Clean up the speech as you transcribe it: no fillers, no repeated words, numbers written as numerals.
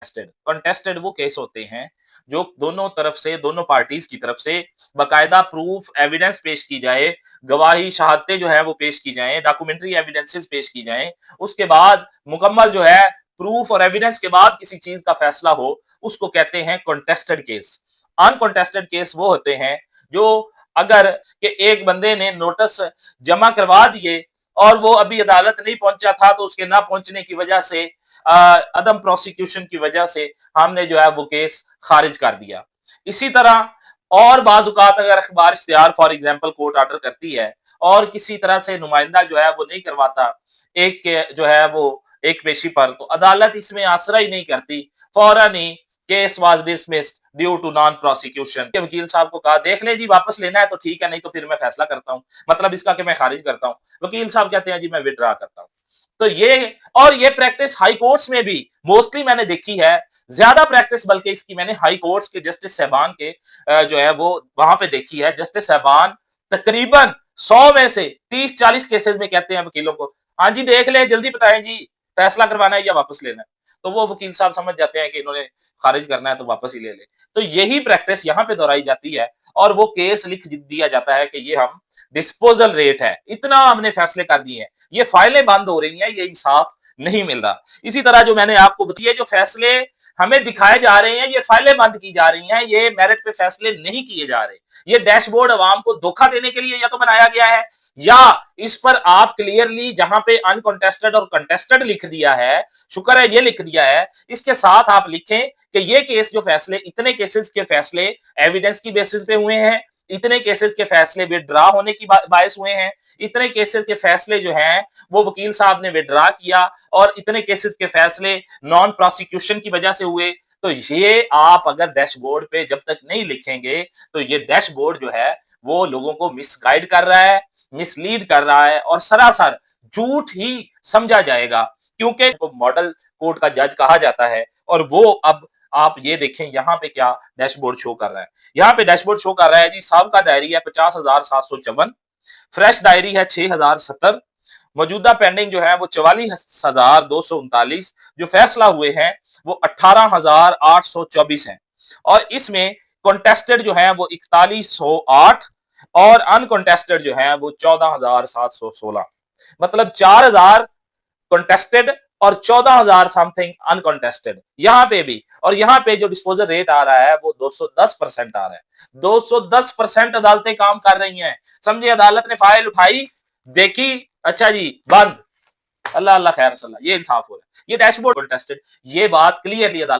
Contested वो case होते हैं जो दोनों तरफ से, दोनों पार्टीज की तरफ से बाकायदा प्रूफ एविडेंस पेश की जाए, गवाही शहादतें जो है वो पेश की जाएं, डॉक्यूमेंट्री एविडेंसेस पेश की जाएं, उसके बाद मुकम्मल जो है प्रूफ और एविडेंस के बाद किसी चीज का फैसला हो, उसको कहते हैं कंटेस्टेड केस। अनकंटेस्टेड केस वो होते हैं जो अगर कि एक बंदे ने नोटिस जमा करवा दिए और वो अभी अदालत नहीं पहुंचा था, तो उसके ना पहुंचने की वजह से अदम प्रोसिक्यूशन की वजह से हमने जो है वो केस खारिज कर दिया। इसी तरह और बाजुकात अगर अखबार इश्तिहार फॉर एग्जाम्पल कोर्ट ऑर्डर करती है और किसी तरह से नुमाइंदा जो है वो नहीं करवाता एक के जो है वो एक पेशी पर, तो अदालत इसमें आसरा ही नहीं करती, फौरन ही case was dismissed due to non prosecution. वकील साहब को कहा देख ले जी, वापस लेना है तो ठीक है, नहीं तो फिर मैं फैसला करता हूं, मतलब इसका कि मैं खारिज करता हूं। वकील साहब कहते हैं जी मैं विड्रा करता हूं। तो ये प्रैक्टिस हाई कोर्ट्स में भी मोस्टली मैंने देखी है, ज्यादा प्रैक्टिस बल्कि इसकी मैंने हाई कोर्ट्स के जस्टिस साहबान के जो है वो वहां पे देखी है। जस्टिस साहबान तकरीबन 100 में से 30-40 केसेस में कहते हैं वकीलों को, हाँ जी देख ले, जल्दी बताएं जी, फैसला करवाना है या वापस लेना है। तो वो वकील साहब समझ जाते हैं कि इन्होंने खारिज करना है तो वापस ही ले ले। तो यही प्रैक्टिस यहां पे दोहराई जाती है और वो केस लिख दिया जाता है कि ये हम डिस्पोजल रेट है, इतना हमने फैसले कर दिए हैं, ये फाइलें बंद हो रही हैं, ये इंसाफ नहीं मिल रहा। इसी तरह जो मैंने आपको बताया, जो फैसले हमें दिखाए जा रहे हैं ये फाइलें बंद की जा रही हैं, ये मेरिट पे फैसले नहीं किए जा रहे। ये डैशबोर्ड अवाम को धोखा देने के लिए या तो बनाया गया है, या इस पर आप क्लियरली जहां पे अनकंटेस्टेड और कंटेस्टेड लिख दिया है, शुक्र है ये लिख दिया है, इसके साथ आप लिखें कि ये केस जो फैसले, इतने केसेस के फैसले एविडेंस की बेसिस पे हुए हैं, इतने केसेस के फैसले विड्रा होने की बायस हुए हैं, इतने केसेस के फैसले जो हैं वो वकील साहब ने विड्रा किया, और इतने केसेस के फैसले नॉन प्रोसिक्यूशन की वजह से हुए। तो ये आप अगर डैशबोर्ड पे जब तक नहीं लिखेंगे तो ये डैशबोर्ड जो है वो लोगों को मिसगाइड कर रहा है, मिसलीड कर रहा है और सरासर झूठ ही समझा जाएगा, क्योंकि मॉडल कोर्ट का जज कहा जाता है। और वो अब आप ये देखें यहाँ पे क्या डैशबोर्ड शो कर रहा है। यहाँ पे डैशबोर्ड शो कर रहा है जी, साहब डायरी है 50,754, फ्रेश डायरी है 6,070, मौजूदा पेंडिंग जो है वो 44,239, जो फैसला हुए हैं वो 18,824 हैं, और इसमें कॉन्टेस्टेड जो है वो 4108 और अनकॉन्टेस्टेड जो है वो 14,716। मतलब 4,000 कॉन्टेस्टेड और 14,000 समथिंग अनकॉन्टेस्टेड यहाँ पे भी। और यहाँ पे जो डिस्पोजल रेट आ रहा है वो 210% आ रहा है। 210% अदालतें काम कर रही हैं। समझे, अदालत ने फाइल उठाई, देखी, अच्छा जी बंद, अल्लाह अल्लाह खैर सल्ला, ये इंसाफ हो रहा है। ये डैशबोर्ड कॉन्टेस्टेड, ये बात क्लियरली अदालत